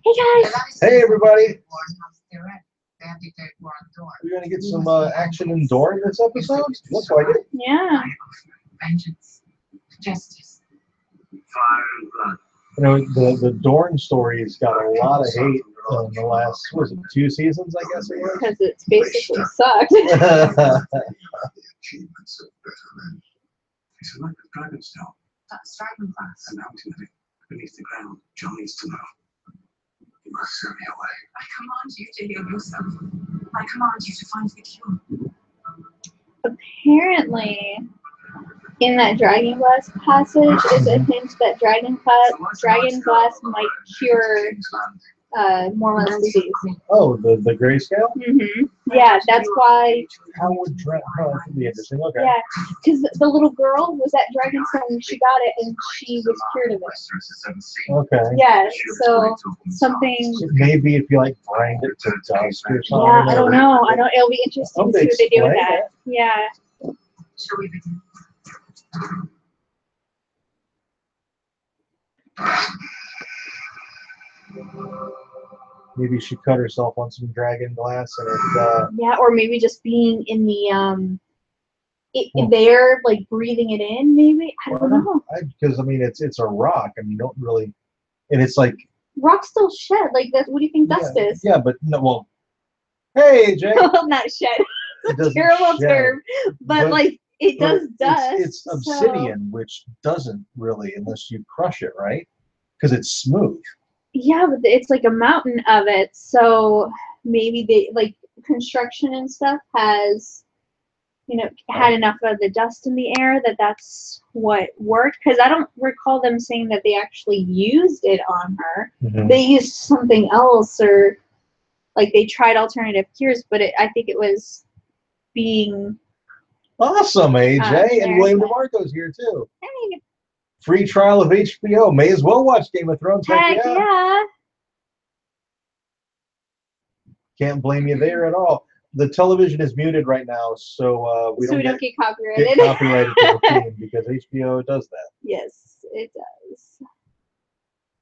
Hey guys! Hey everybody! We're gonna get some action in Dorne this episode. Looks like it. Yeah. Vengeance, justice, fire and blood. You know, the Dorne story's got a lot of hate in the last, what was it, 2 seasons, I guess it was? Because it's basically sucked. Achievements of better men. He selected Dragonstone. that's Dragonflies. A mountain beneath the ground. Jon needs to know. You must show me a way. I command you to heal yourself. I command you to find the cure. Apparently, in that dragon glass passage is a hint that dragon glass might cure Mormont's disease. Oh, the grayscale? Mm-hmm. Yeah, that's why. How would that would be interesting. Okay. Yeah, because the little girl was at Dragonstone, she got it, and she was cured of it. Okay. Yeah, so something. Maybe if you like grind it to dust or something. Yeah, I don't know. It'll be interesting to see what they do with that. Yeah. Shall we begin? Maybe she cut herself on some dragon glass and it, yeah, or maybe just being in the there, like breathing it in. Maybe I don't know. Because I mean, it's a rock. I mean, you don't really, and it's like rock still shed. Like that. What do you think dust is? Yeah, but no. Well, hey, Jay. Well, not shed. It's a terrible term, but like it does dust. It's obsidian, which doesn't really, unless you crush it, right? Because it's smooth. Yeah, but it's like a mountain of it, so maybe they like construction and stuff has, had enough of the dust in the air that's what worked. Because I don't recall them saying that they actually used it on her. Mm-hmm. They used something else, or like they tried alternative cures, but I think it was being awesome, AJ, and William DeMarco's here too. Hey. Free trial of HBO. May as well watch Game of Thrones. Heck yeah. Can't blame you there at all. The television is muted right now, so we don't get copyrighted. Get copyrighted to the team because HBO does that. Yes, it does.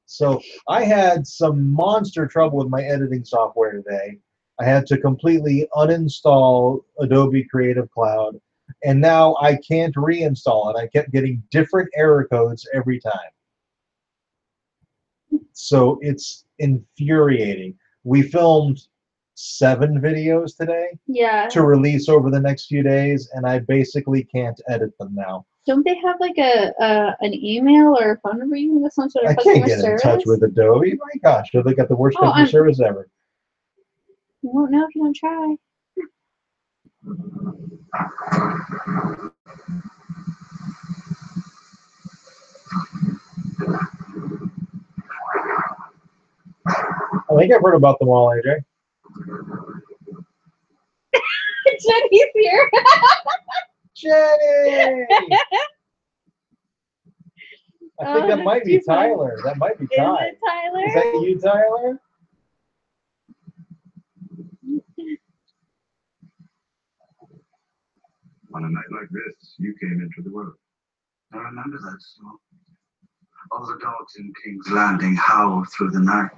So I had some monster trouble with my editing software today. I had to completely uninstall Adobe Creative Cloud. And now I can't reinstall it. I kept getting different error codes every time. So it's infuriating. We filmed 7 videos today to release over the next few days, and I basically can't edit them now. Don't they have like an email or a phone number you can get some sort of customer service? I can't get in touch with Adobe. My gosh, they got the worst customer service ever. You won't know if you don't try. I think I've heard about them all, AJ. Jenny's here. Jenny! I think that might be Tyler. That might be Ty. Is it Tyler? Is that you, Tyler? On a night like this, you came into the world. I remember that song. All the dogs in King's Landing howl through the night.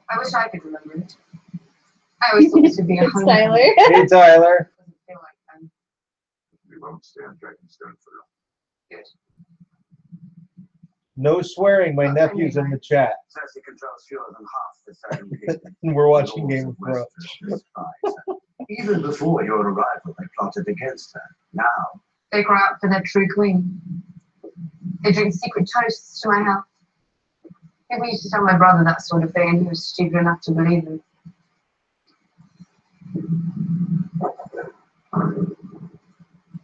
I wish I could remember it. I always thought this would be a It's Tyler. Hey, Tyler. Doesn't feel like them. We won't stay on Dragonstone for long. Good. No swearing. My nephew's in the chat. Cersei controls fewer than half the Seven Kingdoms. And we're watching Game of Thrones. Even before your arrival, they plotted against her. Now, They cry out for their true queen. They drink secret toasts to my health. People used to tell my brother that sort of thing, and he was stupid enough to believe them.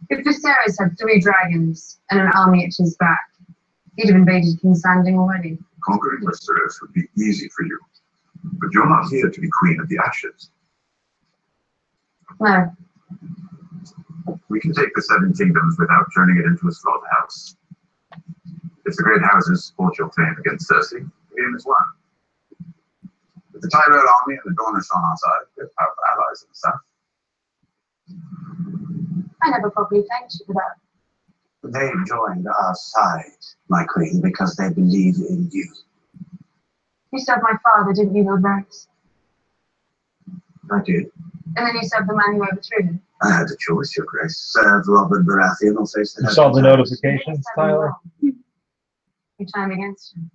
If Viserys had 3 dragons and an army at his back, he'd have invaded King's Landing already. conquering Westeros would be easy for you. But you're not here to be Queen of the Ashes. No. We can take the Seven Kingdoms without turning it into a slaughterhouse. If the great houses support your claim against Cersei, the game is won. With the Tyrell army and the Dornish on our side, we have powerful allies in the south. I never properly thanked you for that. They joined our side, my queen, because they believe in you. You served my father, didn't you, Lord Varys? I did. And then you served the man who overthrew him. I had a choice, Your Grace. Serve Robert Baratheon or face the You head saw of the Thanos. notifications, Tyler? You turned against him.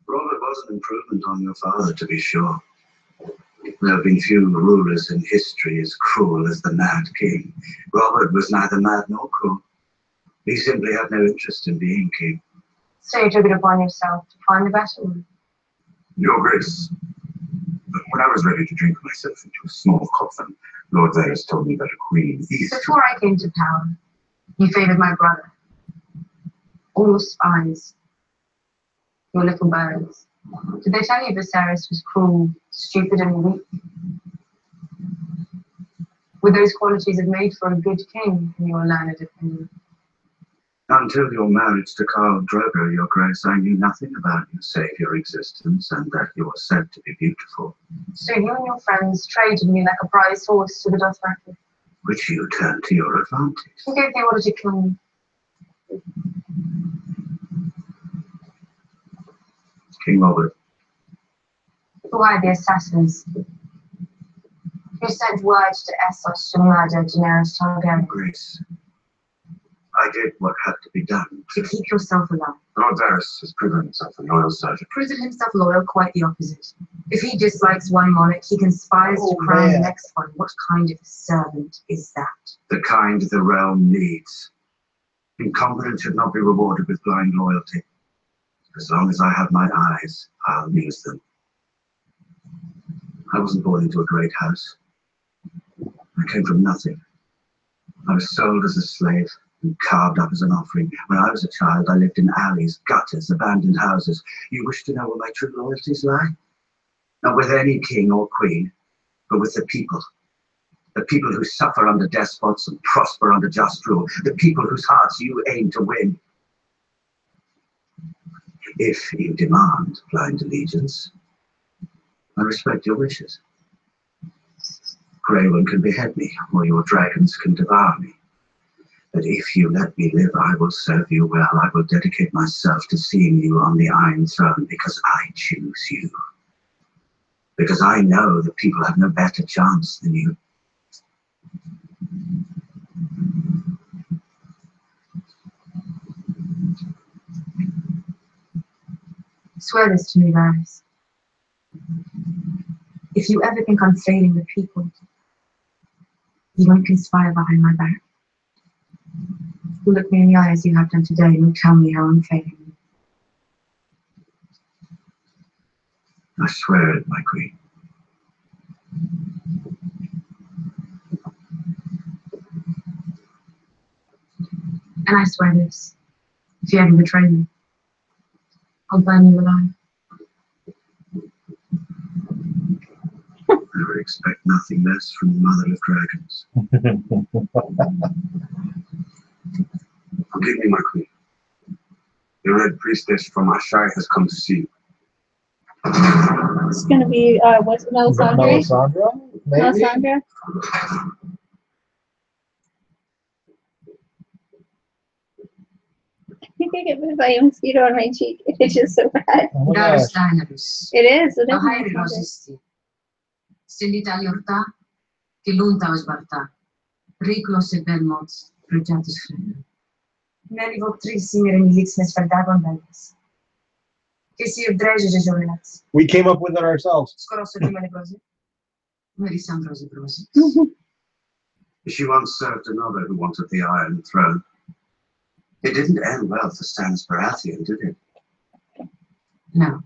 Robert was an improvement on your father, to be sure. There have been few rulers in history as cruel as the Mad King. Robert was neither mad nor cruel. He simply had no interest in being king. So you took it upon yourself to find the battle. Your Grace, when I was ready to drink myself into a small coffin, Lord Varys told me that a queen is... Before I came to power, you favored my brother. All your spies. Your little birds. Did they tell you Viserys was cruel, stupid, and weak? Were those qualities have made for a good king, in your learned opinion? Until your marriage to Khal Drogo, Your Grace, I knew nothing about you save your existence and that you are said to be beautiful. So you and your friends traded me like a prize horse to the Dothraki. Which you turned to your advantage. Who gave the order to kill me? King Robert. Who hired the assassins? Who sent word to Essos to murder Daenerys Targaryen? Grace, I did what had to be done. To keep yourself alive. Lord Varys has proven himself a loyal servant. Proven himself loyal, quite the opposite. If he dislikes one monarch, he conspires to crown the next one. What kind of servant is that? The kind the realm needs. Incompetence should not be rewarded with blind loyalty. As long as I have my eyes, I'll use them. I wasn't born into a great house. I came from nothing. I was sold as a slave and carved up as an offering. When I was a child, I lived in alleys, gutters, abandoned houses. You wish to know where my true loyalties lie? Not with any king or queen, but with the people. The people who suffer under despots and prosper under just rule. The people whose hearts you aim to win. If you demand blind allegiance, I respect your wishes. Grey One can behead me, or your dragons can devour me. But if you let me live, I will serve you well. I will dedicate myself to seeing you on the Iron Throne because I choose you. Because I know the people have no better chance than you. Swear this to me, Varys. If you ever think I'm failing the people, you won't conspire behind my back. You'll look me in the eye as you have done today and you'll tell me how I'm failing. I swear it, my queen. And I swear this. If you ever betray me, I'll burn you alive. I would expect nothing less from the Mother of Dragons. Forgive me, my queen. The Red Priestess from Ashai has come to see you. It's gonna be what's Melisandre? Melisandre? Maybe? Melisandre? I think I get bit by a mosquito on my cheek. It's just so bad. Oh my gosh. Daenerys. It is. It is. Ahai Melisandre. rosisti. Sendita liorta, que lunta os barta. Riklos e belmots, projatus frena. Meli votrissimi remilitsnes verdagon vegas. Que si dreje de jovenats. We came up with it ourselves. Scorosso di mele cose. Melisandrosi brosi. She once served another who wanted the Iron Throne. It didn't end well for Stannis Baratheon, did it? No,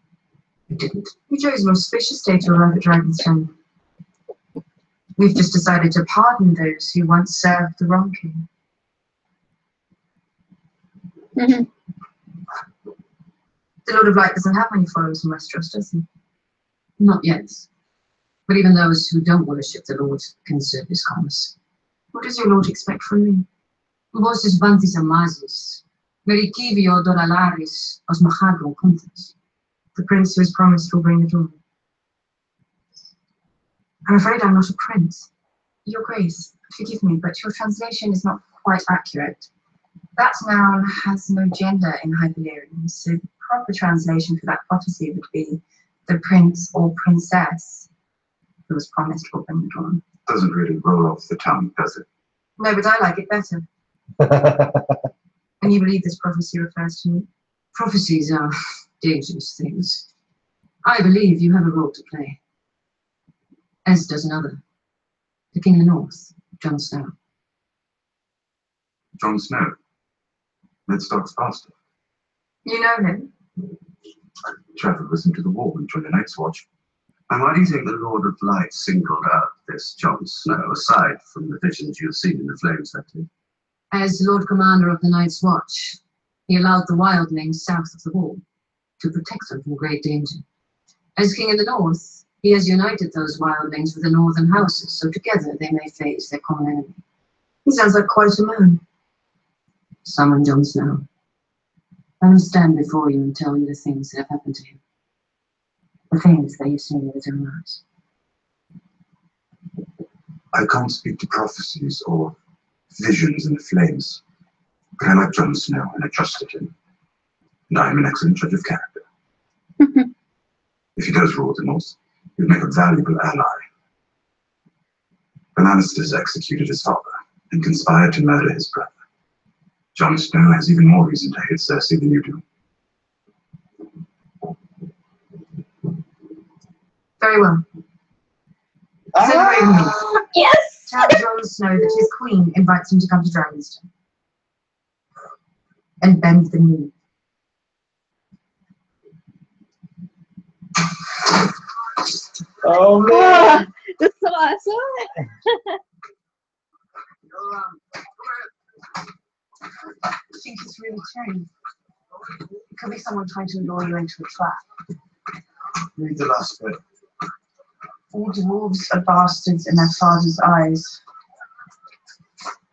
it didn't. We chose an auspicious day to arrive at Dragonstone. We've just decided to pardon those who once served the wrong king. Mhm. The Lord of Light doesn't have many followers in Westeros, does he? Not yet. But even those who don't worship the Lord can serve his cause. What does your Lord expect from me? Vossos vantis amazis, meritivi odoralaris, os mahagro contes. The prince who is promised will bring the dawn. I'm afraid I'm not a prince. Your Grace, forgive me, but your translation is not quite accurate. That noun has no gender in Hyperlyrian, so proper translation for that prophecy would be the prince or princess who was promised will bring the dawn. Doesn't really roll off the tongue, does it? No, but I like it better. And you believe this prophecy refers to me? Prophecies are dangerous things. I believe you have a role to play. As does another. The King of the North, Jon Snow. Jon Snow. Ned Stark's bastard. You know him? Traveled with him to the war and joined the Night's Watch. And why do you think the Lord of Light singled out this Jon Snow, aside from the visions you've seen in the Flames that day? As Lord Commander of the Night's Watch, he allowed the wildlings south of the wall to protect them from great danger. As King of the North, he has united those wildlings with the northern houses, so together they may face their common enemy. He sounds like quite a man. Summon Jon Snow. Let him stand before you and tell you the things that have happened to him. The things that you've seen with his own eyes. I can't speak to prophecies or visions in the Flames, but I like Jon Snow and I trusted him. And I am an excellent judge of character. If he does rule the North, he would make a valuable ally. The Lannisters executed his father and conspired to murder his brother. Jon Snow has even more reason to hate Cersei than you do. Very well. Send Raven. Yes! Tell Jon Snow that his queen invites him to come to Dragonstone. And bend the knee. Oh man! That's so awesome. I think it's really changed. It could be someone trying to lure you into a trap. Read the last bit. All dwarves are bastards in their father's eyes.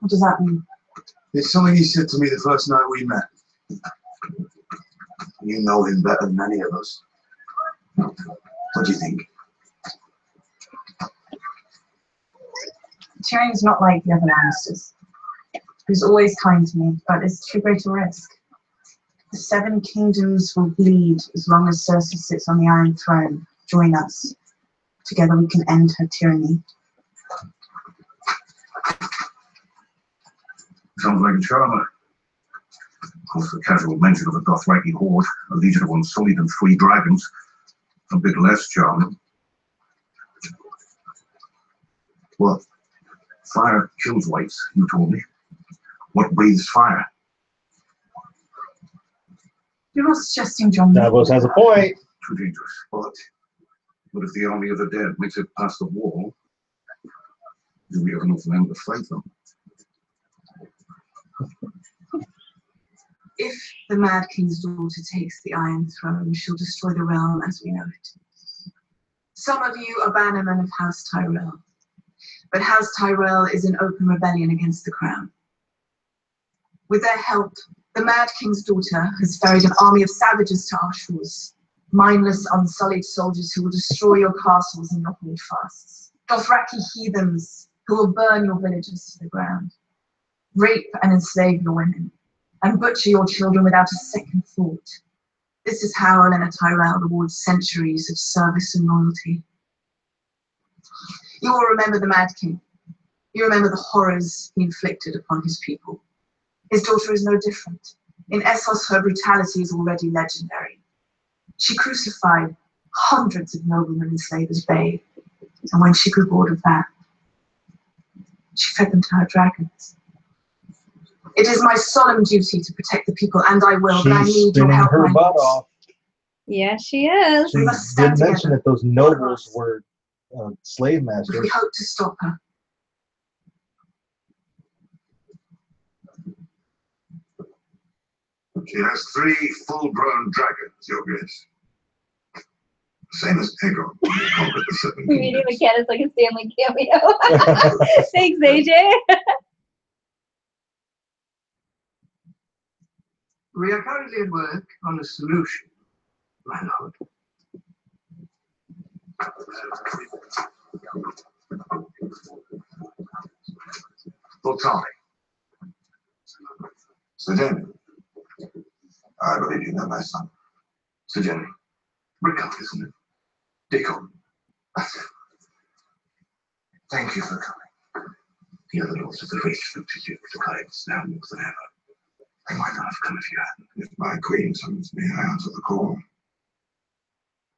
What does that mean? It's something he said to me the first night we met. You know him better than any of us. What do you think? Tyrion's not like the other Lannisters. He's always kind to me, but it's too great a risk. The 7 kingdoms will bleed as long as Cersei sits on the Iron Throne. Join us. Together we can end her tyranny. Sounds like a charmer. Of course, the casual mention of a Dothraki horde, a legion of unsullied and free dragons, a bit less charming. What? Fire kills whites, you told me. What breathes fire? You're not suggesting Jon. Davos has a point. Too dangerous. But if the army of the dead makes it past the wall, do we have enough men to fight them? If the Mad King's daughter takes the Iron Throne, she'll destroy the realm as we know it. Some of you are bannermen of House Tyrell, but House Tyrell is in open rebellion against the crown. With their help, the Mad King's daughter has ferried an army of savages to our shores, mindless, unsullied soldiers who will destroy your castles and your holdfasts. Dothraki heathens who will burn your villages to the ground, rape and enslave your women, and butcher your children without a second thought. This is how Olenna Tyrell rewards centuries of service and loyalty. You will remember the Mad King. You remember the horrors he inflicted upon his people. His daughter is no different. In Essos, her brutality is already legendary. She crucified hundreds of noblemen in Slaver's Bay, and when she grew bored of that, she fed them to her dragons. It is my solemn duty to protect the people, and I will, but I She's need your spinning help. her butt off. Yeah, she is. She We must stand did mention together. that those nobles were slave But masters. we hope to stop her. She has 3 full-grown dragons, your grace. Same as Aegon when he conquered the 7 Reading kingdoms. the cat is like a Stanley cameo. Thanks, AJ. We are currently at work on a solution, my lord. Well, tell me. Sir Damon, I believe you know my son. So, Jenny, Rick up, isn't it? Deacon. Thank you for coming. The other lords of the race looked at you with the guides now more than ever. They might not have come if you hadn't. If my queen summons me, I answer the call.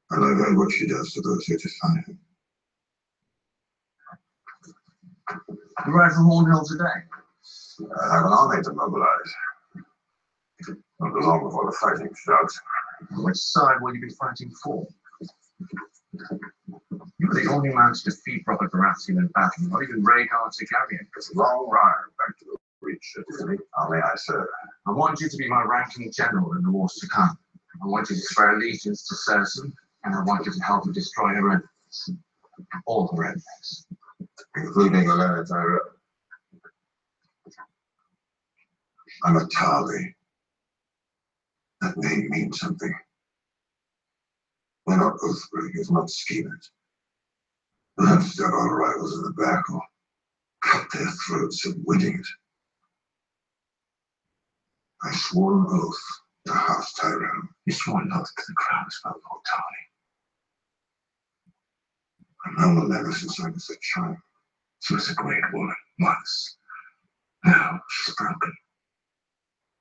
And I've heard what she does to those who defy her. You ride from Hornhill today? I have an army to mobilize. Not long before the fighting starts. Which side will you be fighting for? You were the only man to defeat Robert Baratheon in battle, not even Rhaegar Targaryen. It's a long ride back to the Reach, Army I serve. I want you to be my ranking general in the wars to come. I want you to swear allegiance to Cersei, and I want you to help her destroy her enemies. All her enemies. Including Olenna Tyrell. I'm a Tarly. That name means something. We're not oath-breakers, not schemers. We'll have to stab our rivals in the back or cut their throats at winning it. I swore an oath to House Tyrell. You swore an oath to the crown as well, Lord Tarly. I've known Olenna since I was a child. She was a great woman, once. Now she's broken.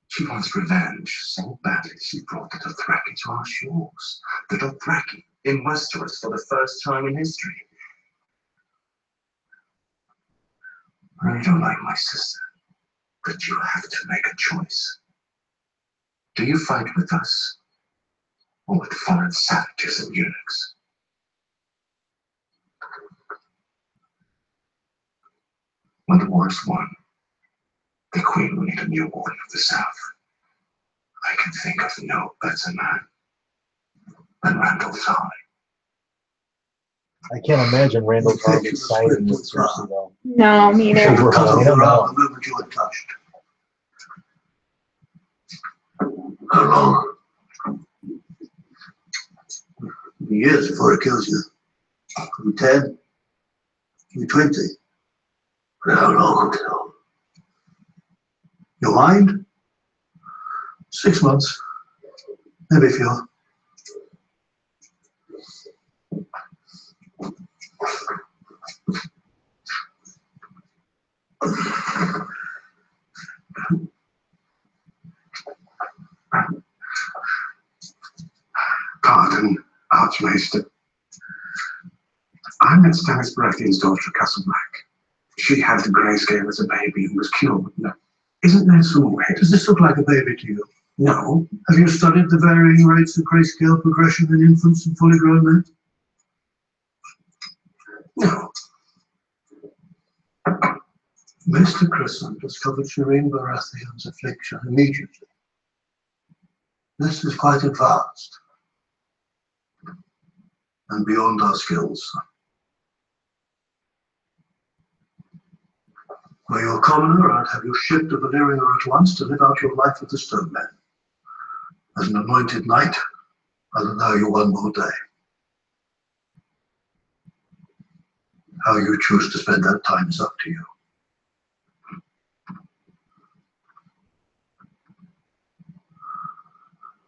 She wants revenge so badly she brought the Dothraki to our shores. The Dothraki in Westeros for the first time in history. I don't like my sister, but you have to make a choice. Do you fight with us, or with foreign savages and eunuchs? When the war is won, the Queen will need a new warden of the South. I can think of no better man than Randall Tarly. I can't imagine Randall Tarly siding with Cersei, though. No, me neither. Over Cut off Olenna, your arm no. the moment you were touched. How long? Years before it kills you. Could be 10, could be 20. But how long until? Your mind? 6 months. Maybe a few. Pardon, Archmaester. I met Stannis Baratheon's daughter at Castle Black. She had the grayscale as a baby and was cured. No. Isn't there some way? Does this look like a baby to you? No. Have you studied the varying rates of grayscale progression in infants and fully grown men? No. Mr. Crescent discovered Shireen Baratheon's affliction immediately. This is quite advanced and beyond our skills. Were you a commoner, I'd have you shipped to Valyria at once to live out your life with the Stone Men. As an anointed knight, I'll allow you one more day. How you choose to spend that time is up to you.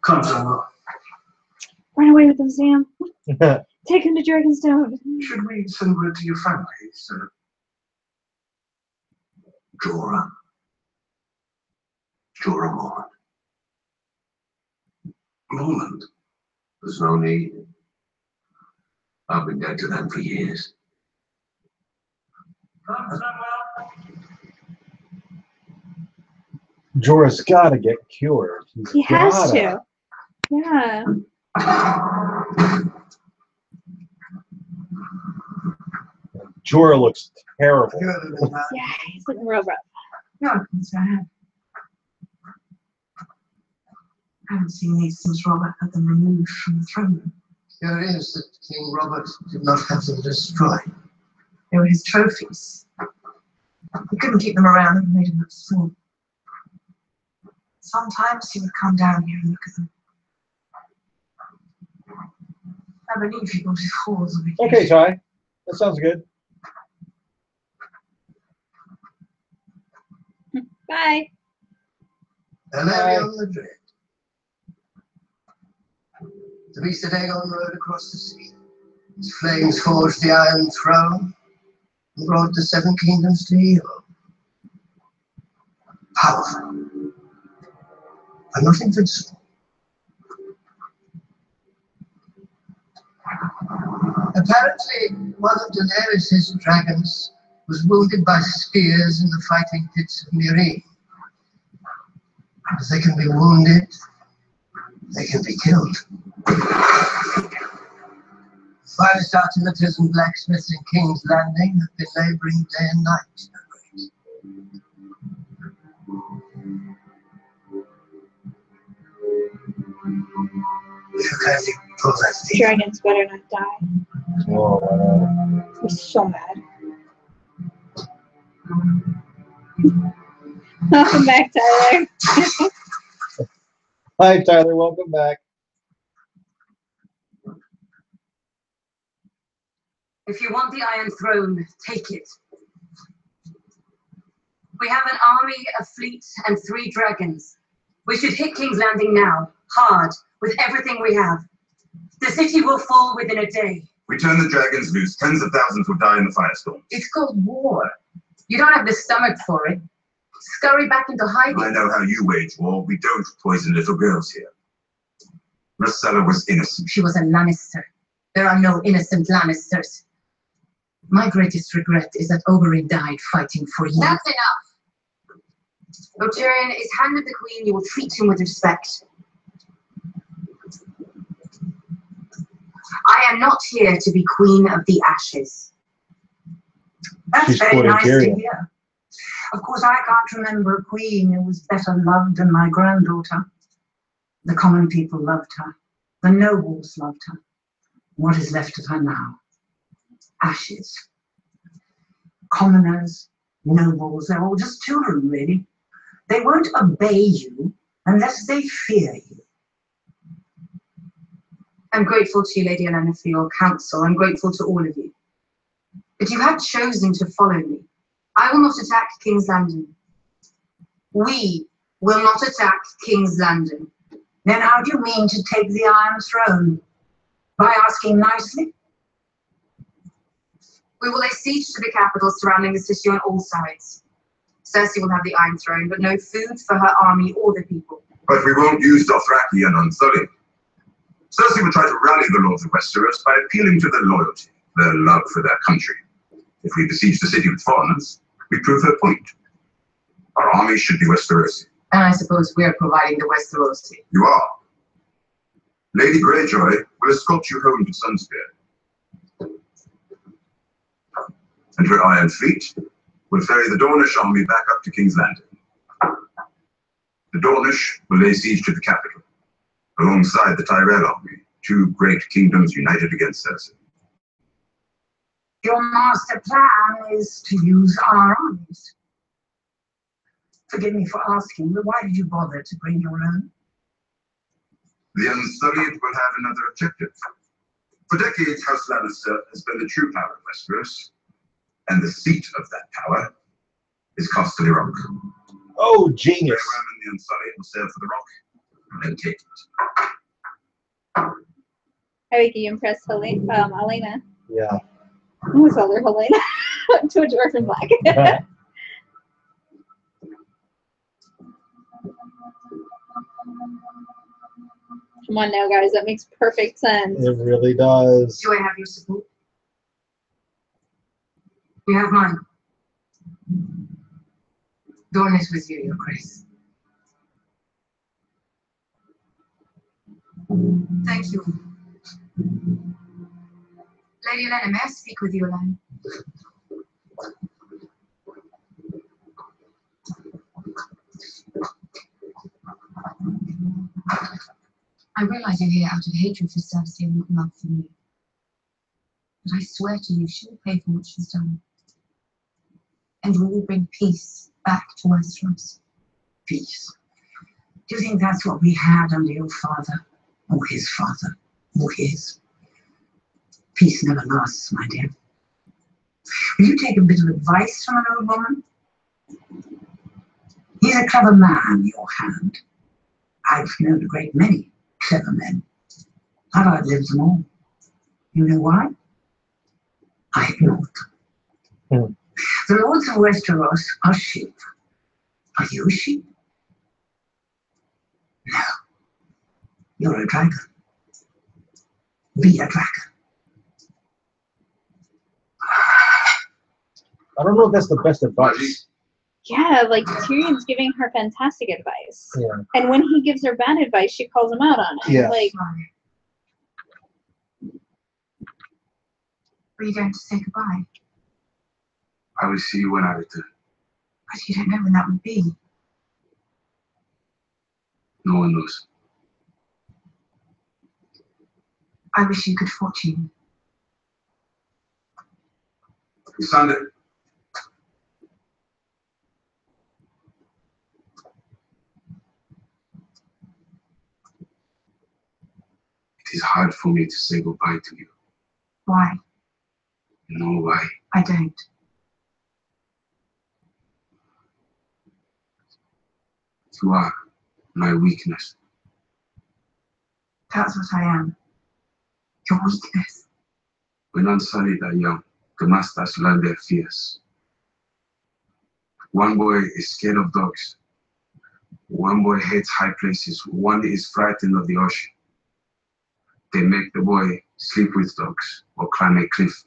Come, Samuel. Run away with him, Sam. Take him to Dragonstone. Should we send word to your family, sir? Jorah. Jorah Mormont. Mormont? There's no need. I've been dead to them for years. Come, Samuel. Jorah's gotta get cured. He has gotta. to. Yeah. Jorah looks terrible. Yeah, he's looking real rough. No, it's bad. I haven't seen these since Robert had them removed from the throne room. Here it is that King Robert did not have them destroyed. They were his trophies. He couldn't keep them around and made him look small. Sometimes he would come down here and look at them. I believe he brought his halls on occasion. Okay, Ty. That sounds good. Bye. And Bye. on the dread. The beast of Aegon rode across the sea. His flames forged the Iron Throne and brought the Seven Kingdoms to heel. Powerful, but not invincible. Apparently, one of Daenerys' dragons was wounded by spears in the fighting pits of Nymeria. If they can be wounded, they can be killed. Finest artilators and blacksmiths in King's Landing have been laboring day and night. You kindly pull that thing. Dragons better not die. Oh, I'm so mad. Welcome back, Tyler. Hi, Tyler. Welcome back. If you want the Iron Throne, take it. We have an army, a fleet, and 3 dragons. We should hit King's Landing now, hard, with everything we have. The city will fall within a day. We turn the dragons loose. Tens of thousands will die in the firestorm. It's called war. You don't have the stomach for it. Scurry back into hiding. I know how you wage war. We don't poison little girls here. Marcella was innocent. She was a Lannister. There are no innocent Lannisters. My greatest regret is that Oberyn died fighting for you. That's enough. Though Tyrion is hand of the Queen, you will treat him with respect. I am not here to be Queen of the Ashes. That's She's very quoting nice to Tyrion. hear. Of course, I can't remember a queen who was better loved than my granddaughter. The common people loved her. The nobles loved her. What is left of her now? Ashes. Commoners, nobles, they're all just children, really. They won't obey you unless they fear you. I'm grateful to you, Lady Olenna, for your counsel. I'm grateful to all of you. But you have chosen to follow me. I will not attack King's Landing. We will not attack King's Landing. Then how do you mean to take the Iron Throne? By asking nicely? We will lay siege to the capital surrounding the city on all sides. Cersei will have the Iron Throne, but no food for her army or the people. But we won't use Dothraki and Unsullied. Cersei will try to rally the Lords of Westeros by appealing to their loyalty, their love for their country. If we besiege the city with foreigners, we prove her point. Our army should be Westerosi. And I suppose we're providing the Westerosi. You are. Lady Greyjoy will escort you home to Sunspear. And her Iron Fleet will ferry the Dornish army back up to King's Landing. The Dornish will lay siege to the capital, alongside the Tyrell army, 2 great kingdoms united against Cersei. Your master plan is to use our armies. Forgive me for asking, but why did you bother to bring your own? The Unsullied will have another objective. For decades, House Lannister has been the true power of Westeros, and the seat of that power is Casterly Rock. Oh, Very genius. well, and the Unsullied will sail for the Rock and take it. I think you impressed Elena. Yeah. I almost called her Helena. To a dwarf in black. Come on now, guys. That makes perfect sense. It really does. Do I have your support? You have mine. Dorne is with you, Your Grace. Thank you. Lady Olenna, may I speak with you alone? I realize you're here out of hatred for Cersei and not love for me. But I swear to you, she will pay for what she's done. And we will bring peace back to Westeros. Peace. Do you think that's what we had under your father? Or his father? Or his? Peace never lasts, my dear. Will you take a bit of advice from an old woman? He's a clever man, your hand. I've known a great many clever men. I've outlived them all. You know why? I ignored them. Hmm. The lords of Westeros are sheep. Are you a sheep? No. You're a dragon. Be a dragon. I don't know if that's the best advice. Yeah, like Tyrion's giving her fantastic advice. Yeah. And when he gives her bad advice, she calls him out on it. Yeah. Like, Are you going to say goodbye? I will see you when I return. But you don't know when that would be. No one knows. I wish you good fortune. Sunday. It is hard for me to say goodbye to you. Why? You know why? I don't. You are my weakness. That's what I am. Your weakness. When unsullied are young, the masters learn their fears. One boy is scared of dogs. One boy hates high places. One is frightened of the ocean. They make the boy sleep with dogs or climb a cliff.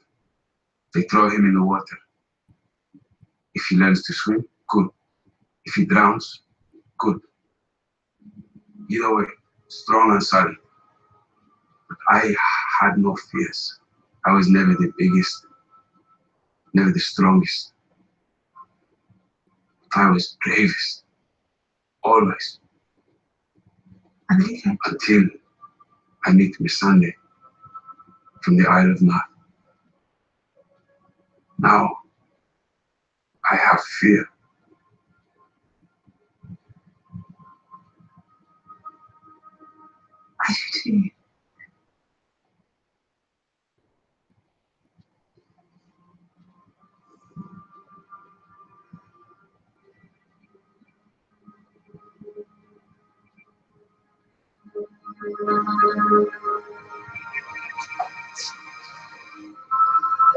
They throw him in the water. If he learns to swim, good. If he drowns, good. Either way, strong and sorry. But I had no fears. I was never the biggest, never the strongest. But I was bravest. Always. I believe it. Until I meet Miss Sunday from the Isle of Man. Now, I have fear. I do too.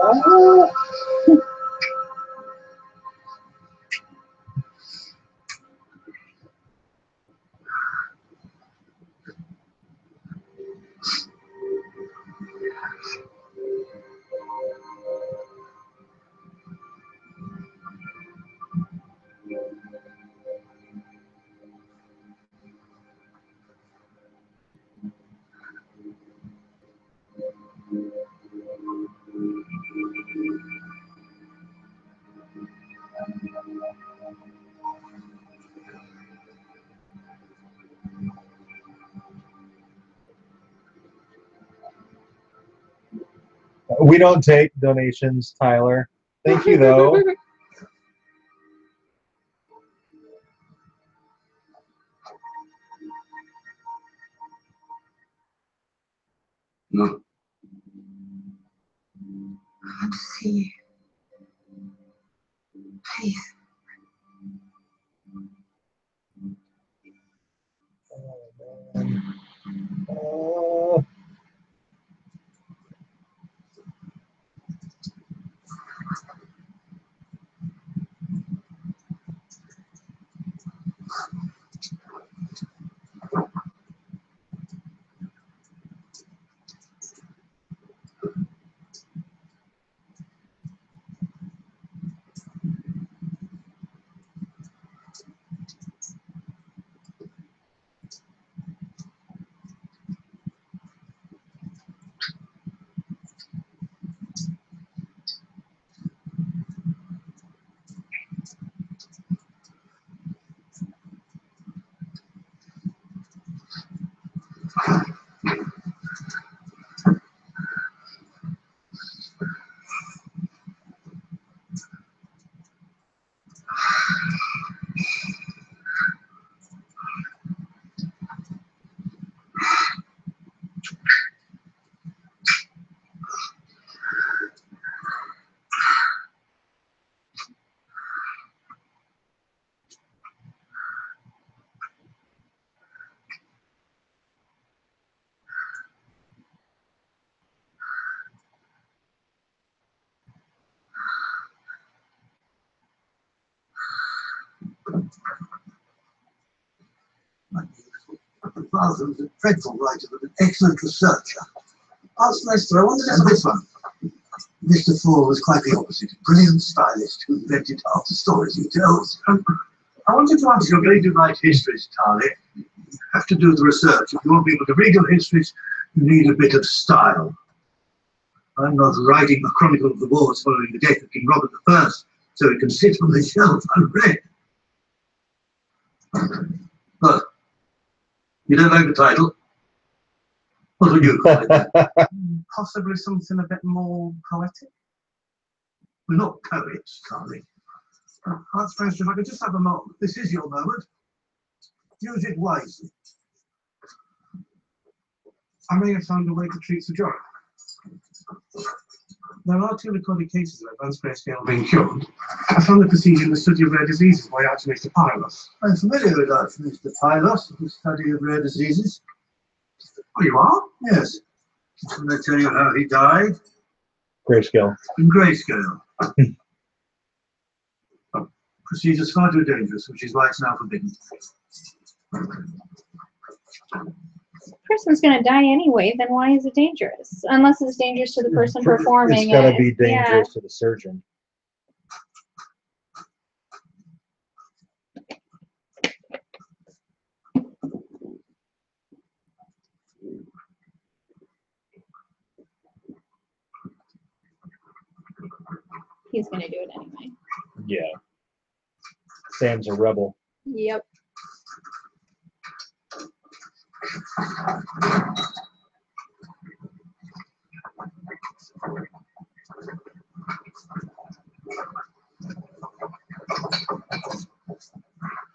Ah. We don't take donations, Tyler. Thank you, though. No, I want to see you. Please. Uh, father was a dreadful writer, but an excellent researcher. Ask Lester, I wonder if this one. Mr. Ford was quite the opposite. A brilliant stylist who invented half the stories he tells. I wanted to ask you, going to write histories, Charlie. You have to do the research. If you want people to read your histories, you need a bit of style. I'm not writing a chronicle of the wars following the death of King Robert I, so it can sit on the shelf unread. But you don't like the title? What would you call it? Possibly something a bit more poetic? We're not poets, Charlie. Archbishop, if I could just have a moment. This is your moment. Use it wisely. I may have found a way to treat Sir Jorah. There are 2 recorded cases of advanced grayscale being cured. I found the procedure in the study of rare diseases by Archmeister Pylos. I'm familiar with Archmeister Pylos, the study of rare diseases. Oh, you are? Yes. Can I tell you how he died? Grayscale. In grayscale. Procedure's far too dangerous, which is why it's now forbidden. Person's gonna die anyway, then why is it dangerous? Unless it's dangerous to the person performing It's gotta it. be dangerous Yeah. to the surgeon. He's gonna do it anyway. Yeah. Sam's a rebel. Yep.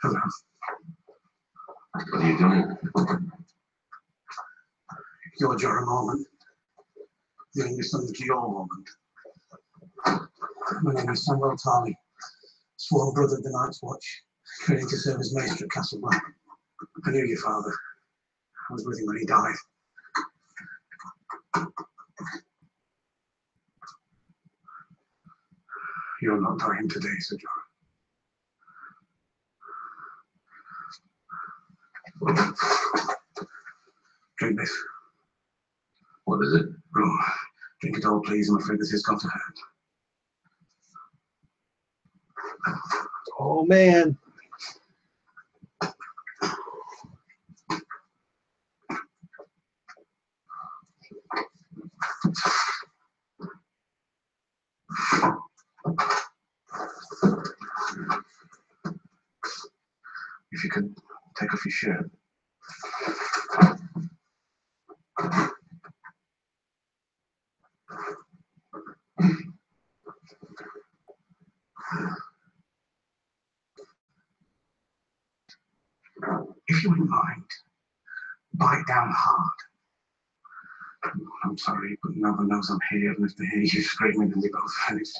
Hello. What are you doing? Your Jorah moment. Giving you something to your moment. My name is Samuel Tarley, sworn brother of the Night's Watch, training to serve as maester at Castle Black. I knew your father. I was with him when he died. You're not dying today, Sir Jorah. Drink this. What is it? Rum. Drink it all, please. I'm afraid this has got to hurt. Oh man. If you could take off your shirt. If you wouldn't mind, bite down hard. I'm sorry, but no one knows I'm here, and if they hear you screaming, then we both finish.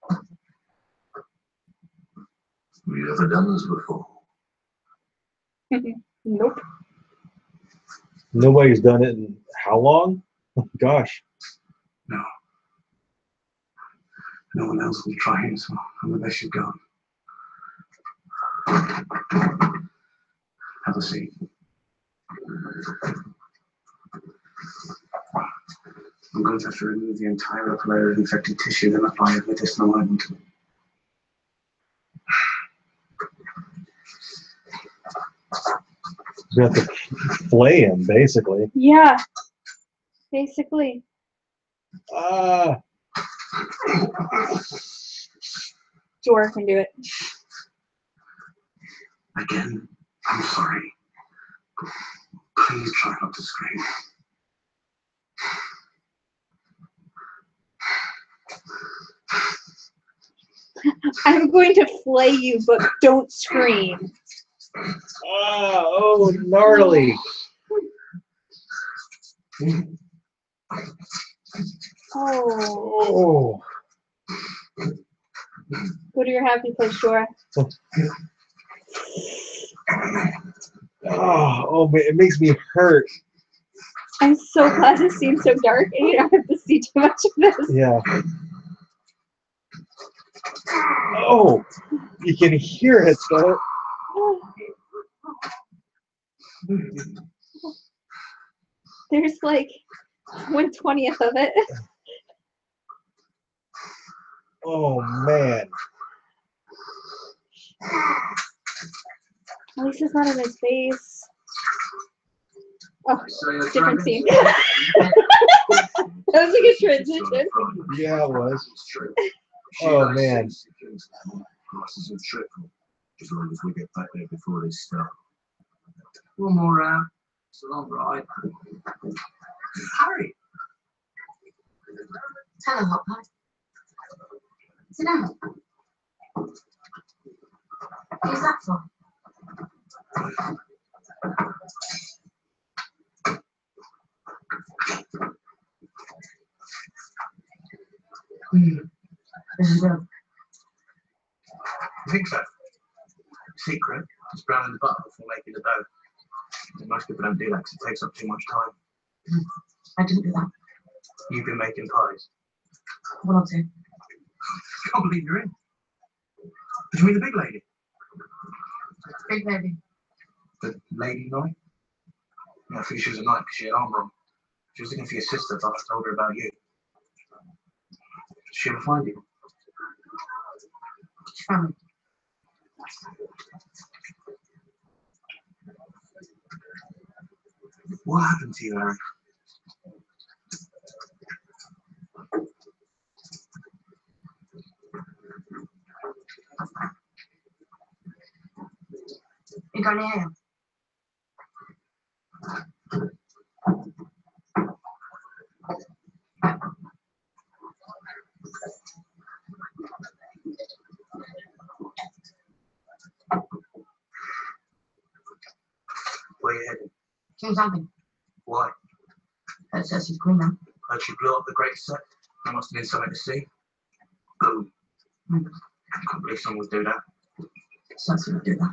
Have you ever done this before? Nope. Nobody's done it in how long? Oh, gosh. No. No one else will try it, so I'm the best you've got. Have a seat. I'm going to have to remove the entire upper layer of infected tissue, then apply a medicinal ointment to it. You have to flay him, basically. Yeah. Basically. Ah. Jorah can do it. Again, I'm sorry. Please try not to scream. I'm going to flay you, but don't scream. Oh, gnarly. Oh. Go to your happy place, Jorah. Oh, man, it makes me hurt. I'm so glad this seems so dark and you don't have to see too much of this. Yeah. Oh, you can hear it, though. There's like 1/20th of it. Oh man. At least it's not in his face. Oh, different scene. That was a good transition. Yeah, it was. Oh man. Prices will triple as long as we get back there before they start. One more round. It's a long ride. Harry! Hello, hot pie. Sit down. Who's that for? This is real. You think so? Secret, just browning the butter before making the dough. Most people don't do that because it takes up too much time. I didn't do that. You've been making pies. What I'll do. I can't believe you're in. Did you mean the big lady? Big baby. The lady knight? Yeah, I think she was a knight because she had armor on. She was looking for your sister, but I told her about you. Did she ever find you? Which family? What happened to you, Harry? You got any hair? Where are you heading? King's Landing. Why? Heard Cersei's queen now. Heard she blew up the Great Set. There must have been something to see. Boom. I can't believe someone would do that. Cersei would do that.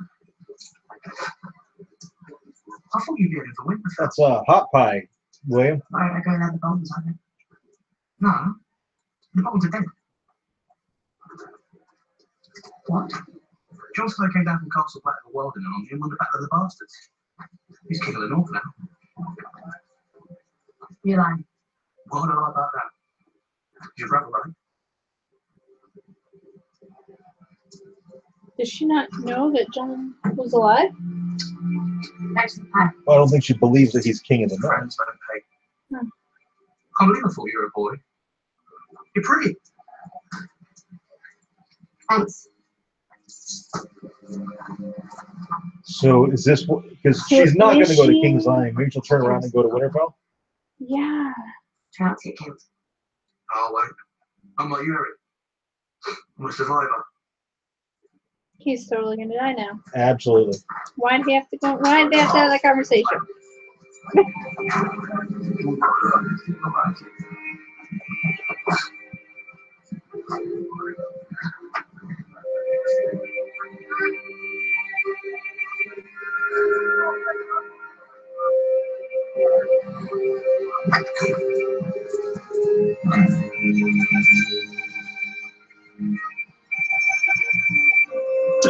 I thought you'd be heading for Winterfell. That's a hot pie, William. I go and have the bones on it. No, the Boltons are dead. What? Jon Snow came down from Castle Black of Weldon and he won the Battle of the Bastards. He's king of the North now. You're lying. What would I lie about that? Your brother, right? Does she not know that Jon was alive? Next to the pie. I don't think she believes that he's king of the north. Friends don't pay. Hmm. Can't believe I thought you were a boy. You're pretty. Thanks. So is this because she's not going to go to King's Landing? Maybe she'll turn around and go to Winterfell. Yeah. Try not to get killed. Oh, wait. I'm like you, Eric. I'm a survivor. He's totally gonna die now. Absolutely. Why did he have to go? Why did they have to have that conversation?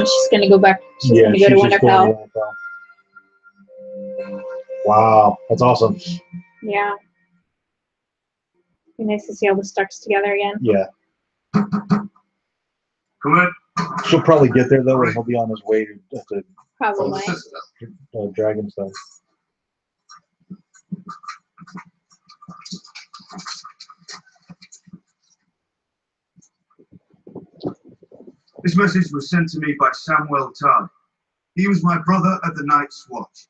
She's gonna go back. She's gonna go to Winterfell. Wow, that's awesome. Yeah. Be nice to see all the Starks together again. Yeah. Come in. She'll probably get there though, and he'll be on his way to Probably. Dragonstone. This message was sent to me by Samwell Tarly. He was my brother at the Night's Watch.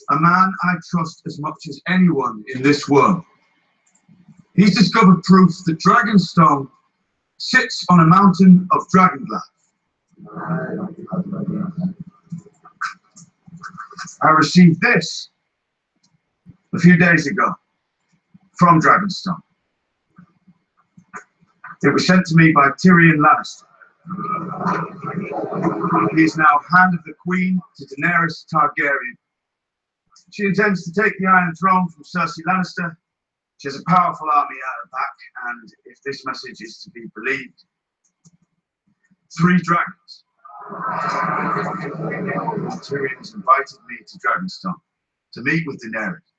A man I trust as much as anyone in this world. He's discovered proof that Dragonstone sits on a mountain of dragonglass. I received this a few days ago from Dragonstone. It was sent to me by Tyrion Lannister. He is now Hand of the Queen to Daenerys Targaryen. She intends to take the Iron Throne from Cersei Lannister. She has a powerful army at her back, and if this message is to be believed, 3 dragons Tyrion has invited me to Dragonstone to meet with Daenerys.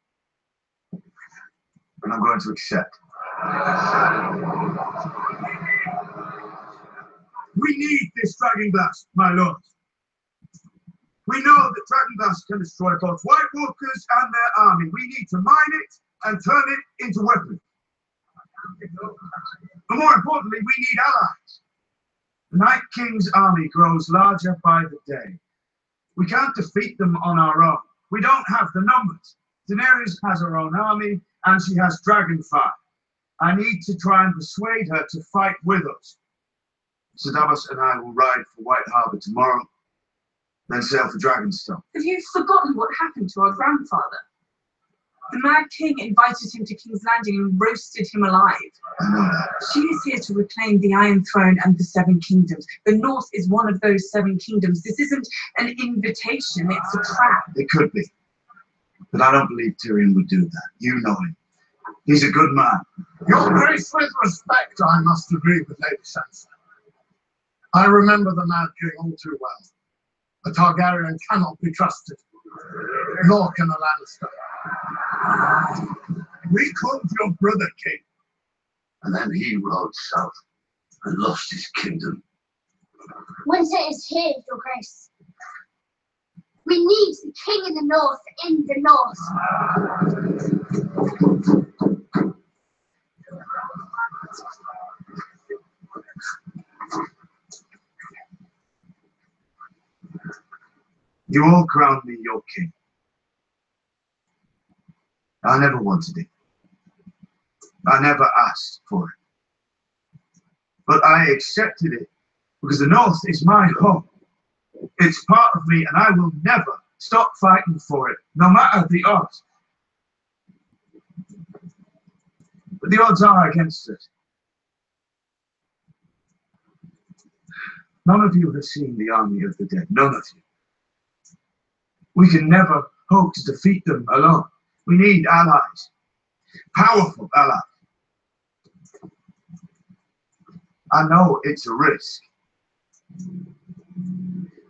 And I'm going to accept. We need this dragon glass, my lord. We know that dragon glass can destroy both White Walkers and their army. We need to mine it and turn it into weapons. But more importantly, we need allies. The Night King's army grows larger by the day. We can't defeat them on our own. We don't have the numbers. Daenerys has her own army, and she has dragonfire. I need to try and persuade her to fight with us. Sir Davos and I will ride for White Harbour tomorrow, then sail for Dragonstone. Have you forgotten what happened to our grandfather? The Mad King invited him to King's Landing and roasted him alive. I know that. She is here to reclaim the Iron Throne and the Seven Kingdoms. The North is one of those Seven Kingdoms. This isn't an invitation, it's a trap. It could be. But I don't believe Tyrion would do that. You know him. He's a good man. Your Grace, with respect, I must agree with Lady Sansa. I remember the Mad King all too well. A Targaryen cannot be trusted, nor can a Lannister. We called your brother king, and then he rode south and lost his kingdom. Winter is here, Your Grace. We need the king in the north, in the north. You all crowned me your king. I never wanted it. I never asked for it. But I accepted it because the North is my home. It's part of me, and I will never stop fighting for it, no matter the odds. But the odds are against it. None of you have seen the army of the dead. None of you. We can never hope to defeat them alone. We need allies. Powerful allies. I know it's a risk,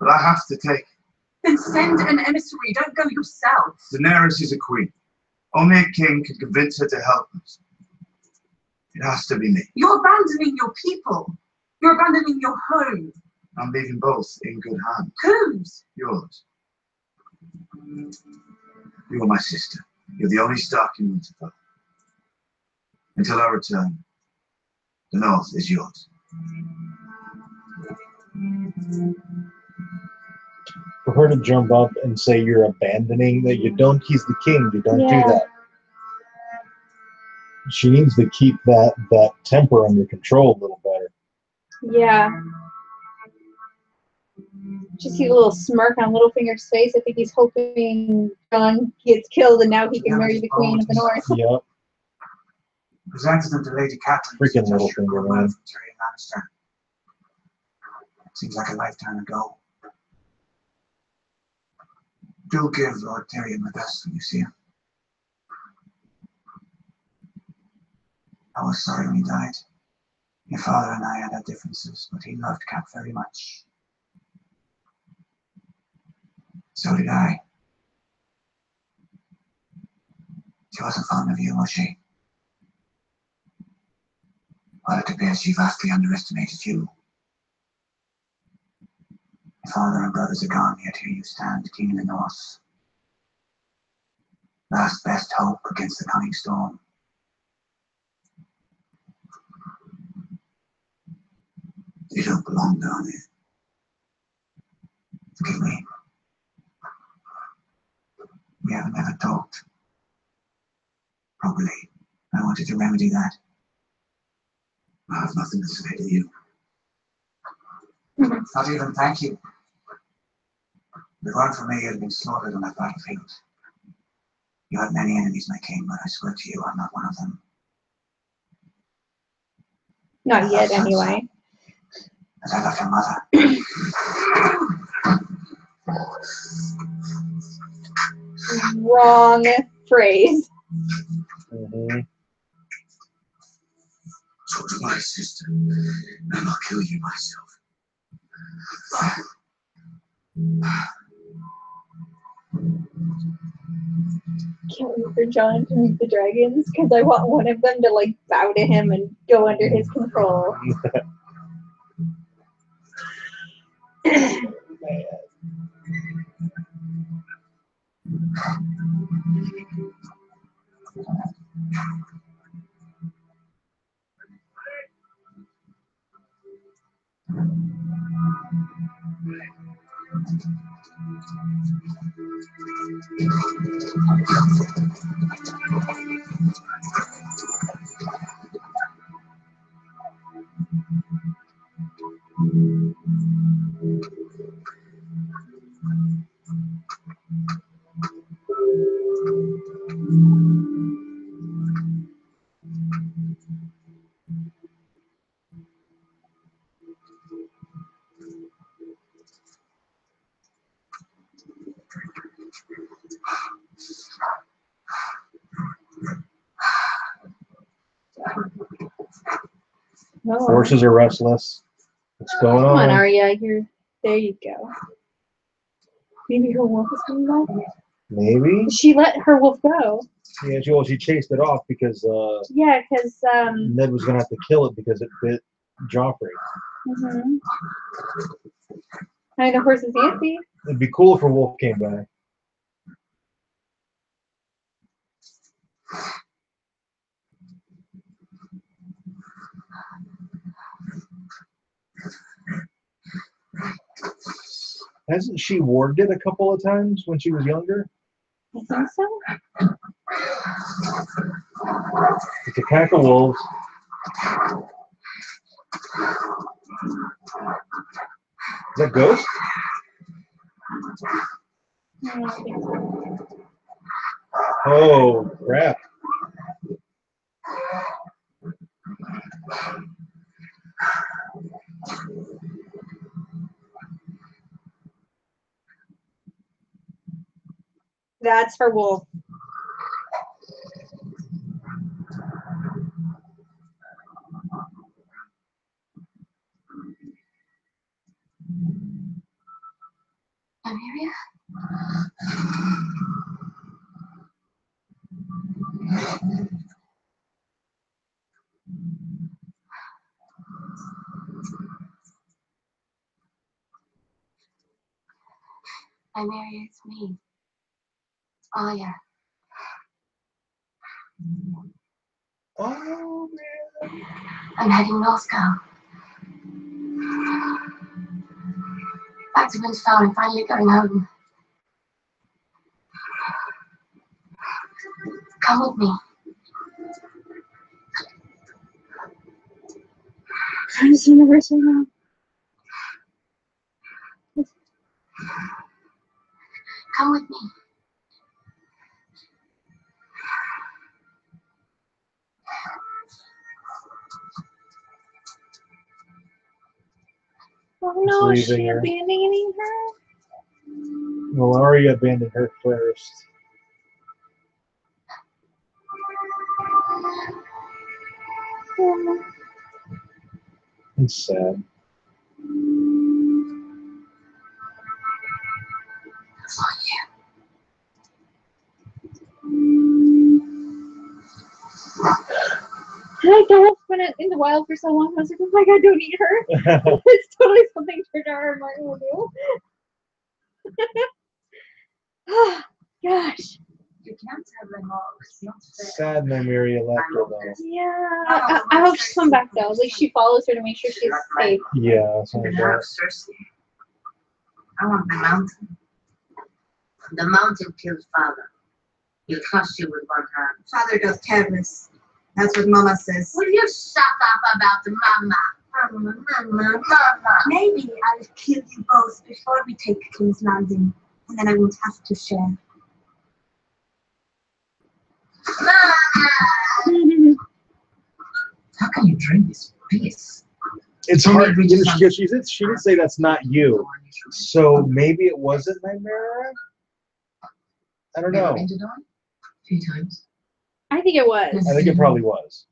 but I have to take it. Then send an emissary, don't go yourself. Daenerys is a queen. Only a king can convince her to help us. It has to be me. You're abandoning your people. You're abandoning your home. I'm leaving both in good hands. Whose? Yours. You are my sister. You're the only Stark in Winterfell. Until I return, the North is yours. For her to jump up and say you're abandoning that, he's the king, you don't do that. She needs to keep that temper under control a little better. Yeah. Just see a little smirk on Littlefinger's face. I think he's hoping Jon gets killed and now he can marry the Queen of the North. Yep. Presented them to Lady Catelyn. Freaking Littlefinger, man. Tyrion Lannister. Seems like a lifetime ago. Do give Lord Tyrion my best when you see him. I was sorry when he died. Your father and I had our differences, but he loved Cat very much. So did I. She wasn't fond of you, was she? Well, it appears she vastly underestimated you. Your father and brothers are gone, yet here you stand, king in the north. Last best hope against the coming storm. You don't belong down here. Forgive me. We haven't ever talked properly. I wanted to remedy that. I have nothing to say to you. Not even thank you. If it weren't for me, you'd have been slaughtered on that battlefield. You had many enemies, my king, but I swear to you, I'm not one of them. Not yet, anyway. As I love your mother. Wrong phrase. Mm-hmm. So to my sister, and I'll kill you myself. Can't wait for Jon to meet the dragons because I want one of them to like bow to him and go under his control. No. Horses are restless. What's going Come on, on? Arya. There you go. Maybe her wolf is coming back? Maybe. She let her wolf go. Yeah, she chased it off because Yeah, because Ned was gonna have to kill it because it bit Joffrey. I know horse is fancy. It'd be cool if her wolf came back. Hasn't she warded it a couple of times when she was younger? I think so. It's a pack of wolves. Is that Ghost? I don't think so. Oh, crap. That's her wolf. Nymeria? Nymeria, it's me. Arya. Oh, man. I'm heading north now. Back to Winterfell and finally going home. Come with me. I'm just in the verse right now. Come with me. Oh no, is Leaving she her. abandoning her? Well, Arya abandoned her first. It's sad. For you. Like the wolf's been in the wild for so long. I was like, oh my god, don't eat her. It's totally something George R. R. Martin will do. Oh, gosh. You can't have them all. It's not fair. Sad Nymeria left her, though. Yeah. I hope she's come back, though. Like, she follows her to make sure she's safe. Yeah, You something can like have that. Cersei. I want the mountain. The mountain killed father. He'll crush you with one hand. Father got careless. That's what Mama says. Will you shut up about the mama? Mama. Maybe I'll kill you both before we take King's Landing, and then I won't have to share. How can you drink this piss? It's hard. You know, she did say that's not you. So maybe it wasn't Nymeria? I don't know. Been to Dawn? A few times. I think it was. I think it probably was.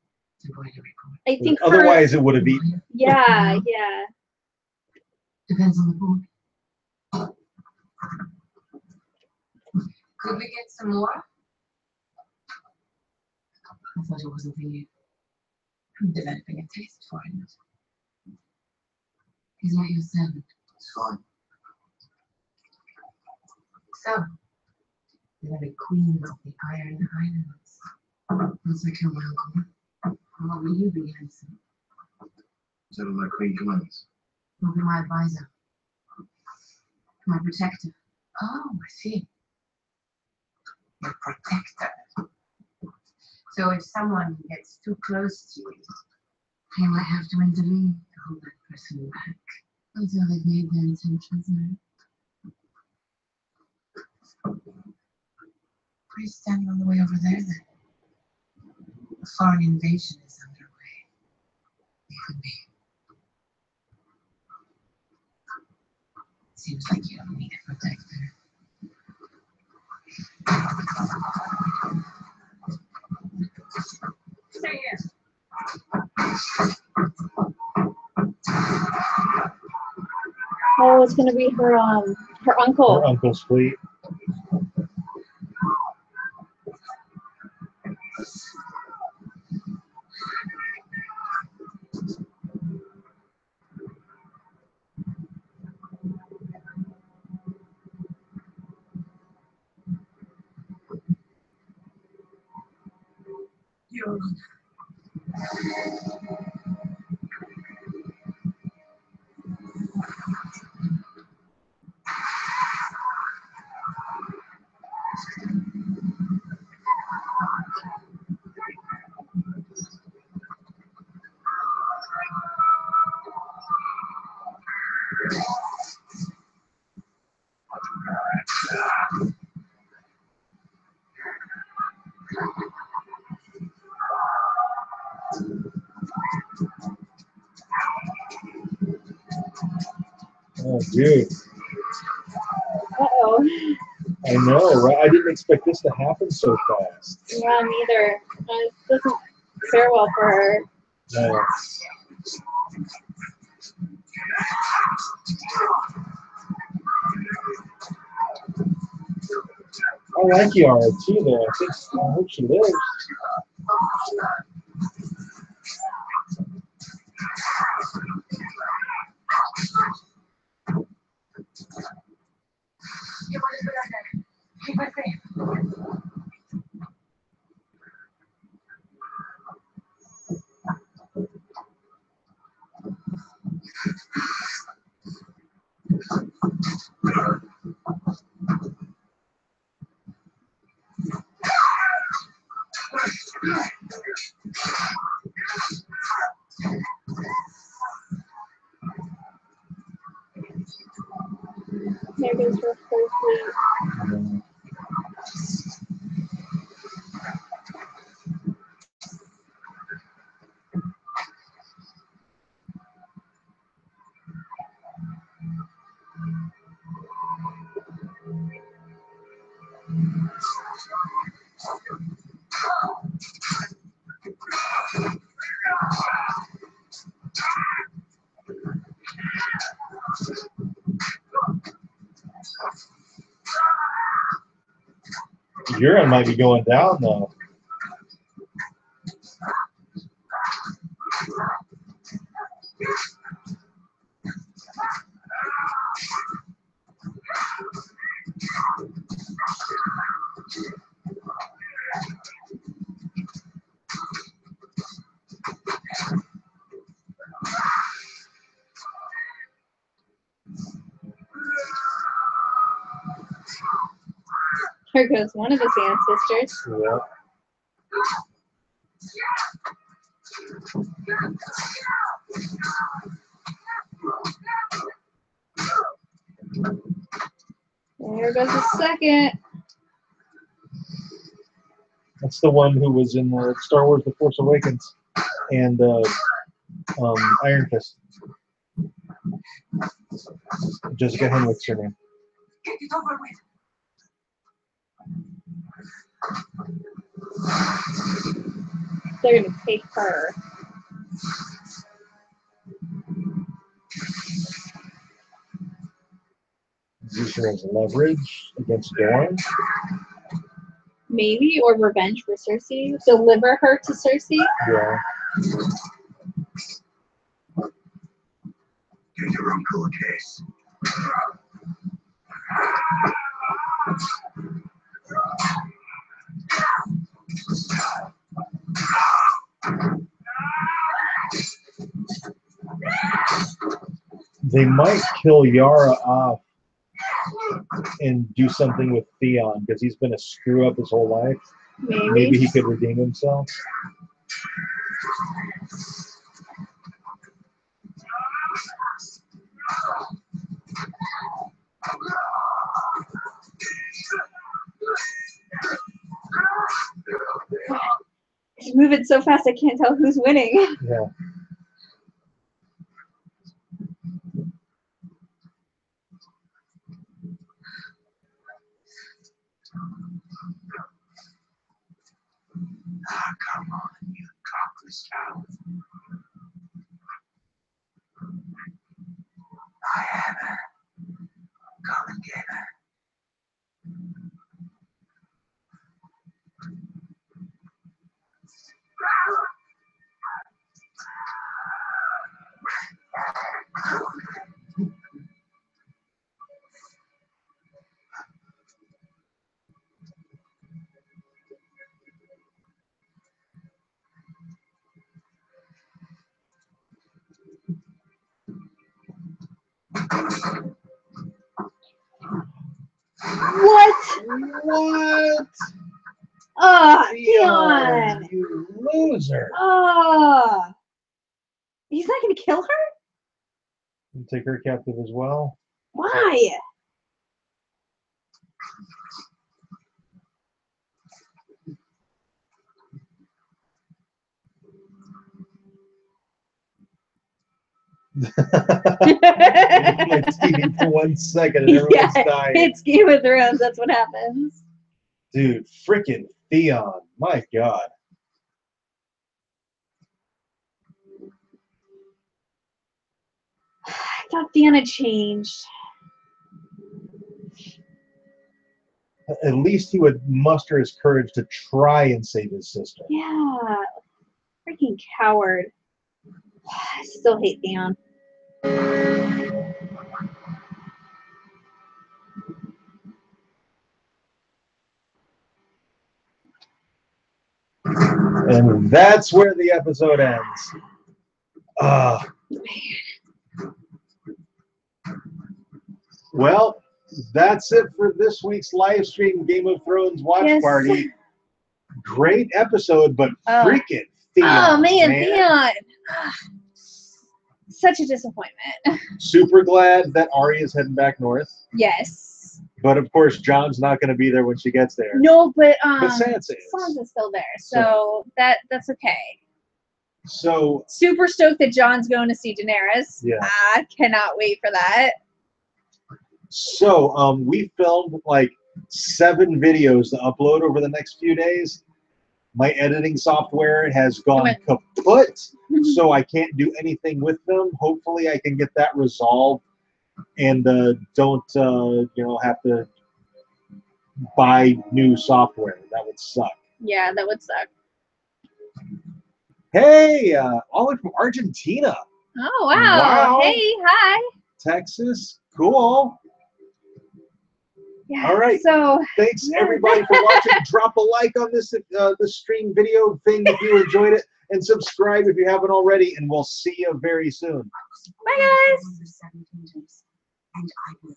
I think her, Otherwise, it would have eaten. yeah. Depends on the board. Could we get some more? I thought it wasn't for you. I'm developing a taste for it. He's not your servant. It's fine. So, the very queen of the Iron Islands. Once I kill my uncle, what will you be, handsome? Is that my queen commands? You'll be my advisor. My protector. Oh, I see. Your protector. So if someone gets too close to you, you might have to intervene to hold that person back until they've made their intentions known. Why are you standing on the way over there then? A foreign invasion is underway. Leave with me. Seems like you don't need a protector. Stay here. Oh, it's gonna be her uncle. Her uncle's fleet. Oh, dude. Uh-oh. I know, right? I didn't expect this to happen so fast. Yeah, neither. It doesn't fare well for her. No. I like Yara too, though. I hope she lives. There goes her whole fleet. Urine might be going down, though. There goes one of his ancestors. Yeah. There goes the second. That's the one who was in Star Wars: The Force Awakens and Iron Fist. Jessica Henwick's her name. Get it over with. They're gonna take her. Use her as leverage against Dorne. Maybe, or revenge for Cersei. Deliver her to Cersei. Yeah. Get your uncle a case. They might kill Yara off and do something with Theon because he's been a screw up his whole life. Maybe he could redeem himself. He's moving so fast I can't tell who's winning. Yeah. Come on, you cockless cow. I have her. Come and get her. What? What? Oh, Theon! You loser. Oh. He's not gonna kill her? You take her captive as well? Why? Like TV for 1 second and everyone's dying. It's Game of Thrones, that's what happens. Dude, freaking Theon. My God. I thought Theon had changed. At least he would muster his courage to try and save his sister. Yeah. Freaking coward. I still hate Theon. And that's where the episode ends. Well, that's it for this week's live stream Game of Thrones watch party. Great episode, but freaking Theon. Oh man, Theon. Such a disappointment. Super glad that Arya's heading back north. Yes. But of course, Jon's not going to be there when she gets there. No, but Sansa's still there, so that's okay. So super stoked that Jon's going to see Daenerys. Yeah. I cannot wait for that. So we filmed like 7 videos to upload over the next few days. My editing software has gone kaput, so I can't do anything with them. Hopefully, I can get that resolved and don't have to buy new software. That would suck. Yeah, that would suck. Hey, all the way from Argentina. Oh wow! Wow. Hey, hi. Texas, cool. Yeah. All right. So thanks everybody for watching. Drop a like on this stream video thing if you enjoyed it, and subscribe if you haven't already. And we'll see you very soon. Bye guys. And I will